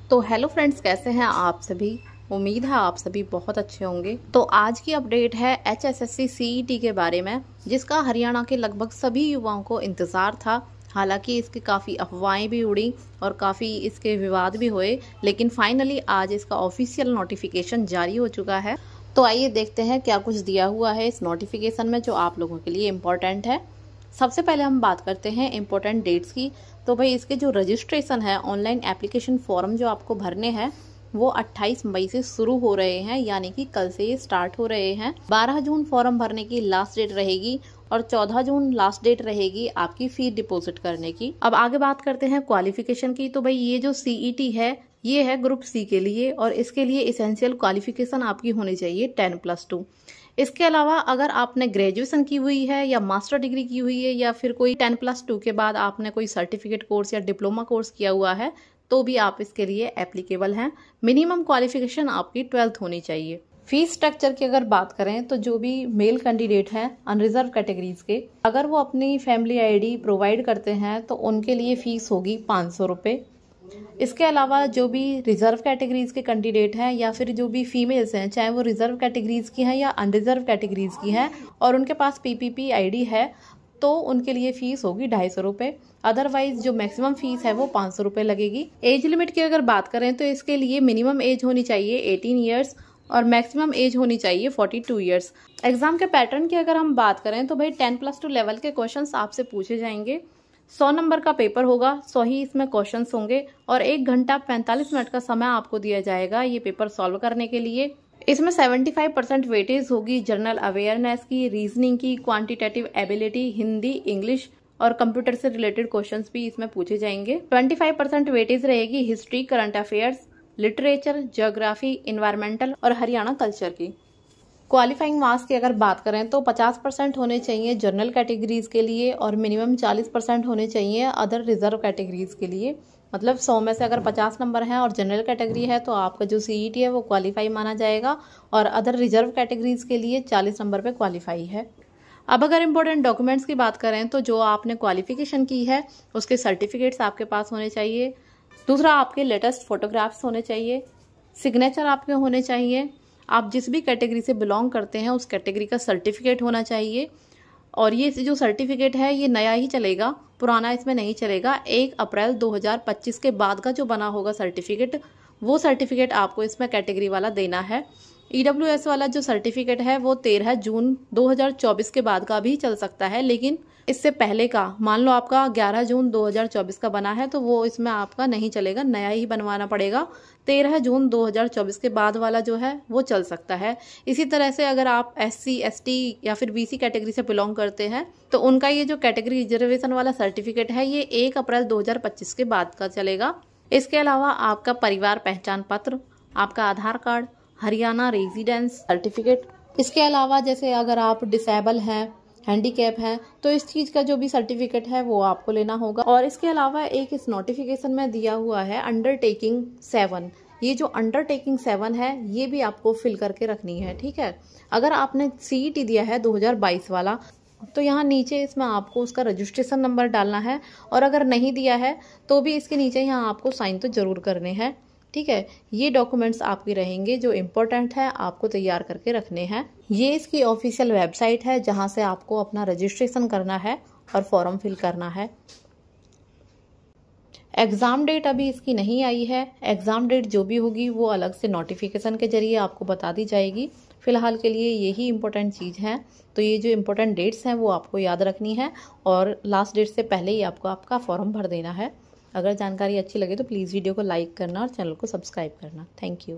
तो hello friends, कैसे हैं आप सभी। उम्मीद है आप सभी बहुत अच्छे होंगे। तो आज की अपडेट है HSSC CET के बारे में, जिसका हरियाणा के लगभग सभी युवाओं को इंतज़ार था। हालांकि इसकी काफ़ी अफवाहें भी उड़ी और काफ़ी इसके विवाद भी हुए, लेकिन फाइनली आज इसका ऑफिशियल नोटिफिकेशन जारी हो चुका है। तो आइए देखते हैं क्या कुछ दिया हुआ है इस नोटिफिकेशन में जो आप लोगों के लिए इम्पोर्टेंट है। सबसे पहले हम बात करते हैं इम्पोर्टेंट डेट्स की। तो भाई इसके जो रजिस्ट्रेशन है, ऑनलाइन एप्लीकेशन फॉर्म जो आपको भरने हैं वो 28 मई से शुरू हो रहे हैं, यानी कि कल से ये स्टार्ट हो रहे हैं। 12 जून फॉर्म भरने की लास्ट डेट रहेगी और 14 जून लास्ट डेट रहेगी आपकी फी डिपॉजिट करने की। अब आगे बात करते हैं क्वालिफिकेशन की। तो भाई ये जो CET है ये है ग्रुप C के लिए और इसके लिए इसेंशियल क्वालिफिकेशन आपकी होनी चाहिए 10+2। इसके अलावा अगर आपने ग्रेजुएशन की हुई है या मास्टर डिग्री की हुई है या फिर कोई 10+2 के बाद आपने कोई सर्टिफिकेट कोर्स या डिप्लोमा कोर्स किया हुआ है तो भी आप इसके लिए एप्लीकेबल हैं। मिनिमम क्वालिफिकेशन आपकी 12th होनी चाहिए। फीस स्ट्रक्चर की अगर बात करें तो जो भी मेल कैंडिडेट हैं अनरिजर्व कैटेगरीज के, अगर वो अपनी फैमिली ID प्रोवाइड करते हैं तो उनके लिए फीस होगी 500 रुपये। इसके अलावा जो भी रिजर्व कैटेगरीज के कैंडिडेट हैं या फिर जो भी फीमेल्स हैं, चाहे वो रिजर्व कैटेगरीज की हैं या अनरिजर्व कैटेगरीज की हैं और उनके पास PPP ID है तो उनके लिए फीस होगी 250 रुपये। अदरवाइज जो मैक्सिमम फीस है वो 500 रुपये लगेगी। एज लिमिट की अगर बात करें तो इसके लिए मिनिमम एज होनी चाहिए 18 ईयर्स और मैक्सिमम एज होनी चाहिए 42 ईयर्स। एग्जाम के पैटर्न की अगर हम बात करें तो भाई 10+2 लेवल के क्वेश्चंस आपसे पूछे जाएंगे। 100 नंबर का पेपर होगा, 100 ही इसमें क्वेश्चंस होंगे और 1 घंटा 45 मिनट का समय आपको दिया जाएगा ये पेपर सॉल्व करने के लिए। इसमें 75% वेटेज होगी जनरल अवेयरनेस की, रीजनिंग की, क्वांटिटेटिव एबिलिटी, हिंदी, इंग्लिश और कंप्यूटर से रिलेटेड क्वेश्चंस भी इसमें पूछे जाएंगे। 25% वेटेज रहेगी history, current affairs, literature, geography, environmental और हरियाणा कल्चर की। क्वालिफाइंग मार्क्स की अगर बात करें तो 50% होने चाहिए जनरल कैटेगरीज के लिए और मिनिमम 40% होने चाहिए अदर रिजर्व कैटेगरीज के लिए। मतलब 100 में से अगर 50 नंबर हैं और जनरल कैटेगरी है तो आपका जो CET है वो क्वालिफाई माना जाएगा और अदर रिजर्व कैटेगरीज के लिए 40 नंबर पे क्वालिफाई है। अब अगर इम्पोर्टेंट डॉक्यूमेंट्स की बात करें तो जो आपने क्वालिफिकेशन की है उसके सर्टिफिकेट्स आपके पास होने चाहिए। दूसरा, आपके लेटेस्ट फोटोग्राफ्स होने चाहिए, सिग्नेचर आपके होने चाहिए, आप जिस भी कैटेगरी से बिलोंग करते हैं उस कैटेगरी का सर्टिफिकेट होना चाहिए और ये जो सर्टिफिकेट है ये नया ही चलेगा, पुराना इसमें नहीं चलेगा। 1 अप्रैल 2025 के बाद का जो बना होगा सर्टिफिकेट वो सर्टिफिकेट आपको इसमें कैटेगरी वाला देना है। EWS वाला जो सर्टिफिकेट है वो 13 जून 2024 के बाद का भी चल सकता है, लेकिन इससे पहले का, मान लो आपका 11 जून 2024 का बना है तो वो इसमें आपका नहीं चलेगा, नया ही बनवाना पड़ेगा। 13 जून 2024 के बाद वाला जो है वो चल सकता है। इसी तरह से अगर आप SC ST या फिर BC कैटेगरी से बिलोंग करते हैं तो उनका ये जो कैटेगरी रिजर्वेशन वाला सर्टिफिकेट है ये 1 अप्रैल 2025 के बाद का चलेगा। इसके अलावा आपका परिवार पहचान पत्र, आपका आधार कार्ड, हरियाणा रेजिडेंस सर्टिफिकेट, इसके अलावा जैसे अगर आप डिसेबल हैं, हैंडीकैप है तो इस चीज़ का जो भी सर्टिफिकेट है वो आपको लेना होगा। और इसके अलावा एक इस नोटिफिकेशन में दिया हुआ है अंडरटेकिंग 7। ये जो अंडरटेकिंग 7 है ये भी आपको फिल करके रखनी है, ठीक है। अगर आपने CET दिया है 2022 वाला तो यहाँ नीचे इसमें आपको उसका रजिस्ट्रेशन नंबर डालना है और अगर नहीं दिया है तो भी इसके नीचे यहाँ आपको साइन तो जरूर करने हैं, ठीक है। ये डॉक्यूमेंट्स आपके रहेंगे जो इम्पोर्टेंट है, आपको तैयार करके रखने हैं। ये इसकी ऑफिशियल वेबसाइट है जहां से आपको अपना रजिस्ट्रेशन करना है और फॉर्म फिल करना है। एग्ज़ाम डेट अभी इसकी नहीं आई है, एग्ज़ाम डेट जो भी होगी वो अलग से नोटिफिकेशन के जरिए आपको बता दी जाएगी। फिलहाल के लिए यही इम्पोर्टेंट चीज़ है। तो ये जो इम्पोर्टेंट डेट्स हैं वो आपको याद रखनी है और लास्ट डेट से पहले ही आपको आपका फॉर्म भर देना है। अगर जानकारी अच्छी लगे तो प्लीज़ वीडियो को लाइक करना और चैनल को सब्सक्राइब करना। Thank you.